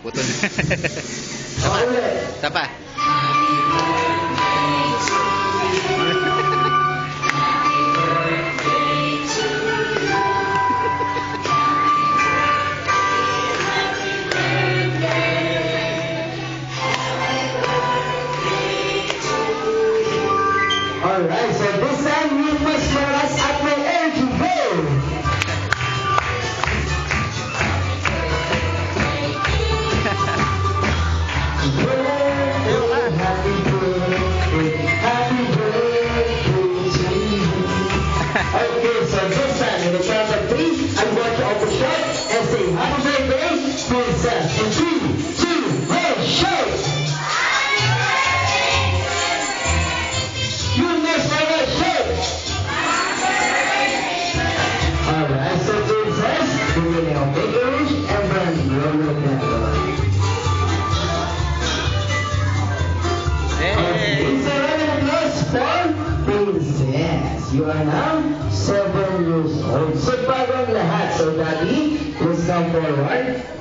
Putol. Ulit. Tapa. Alright, so this time you must show us at my energy go. Happy birthday to you. Okay, so this time in the count of three, I'm going to open short and say happy birthday, princess. In 3, 2, 1, shout! You must have a shout! Alright, so princess, we're going to make a wish and then we'll look at it. Hey. It's a round of applause for Princess. You are now 7 years old. So, bagong lahat. So, Daddy, please come forward.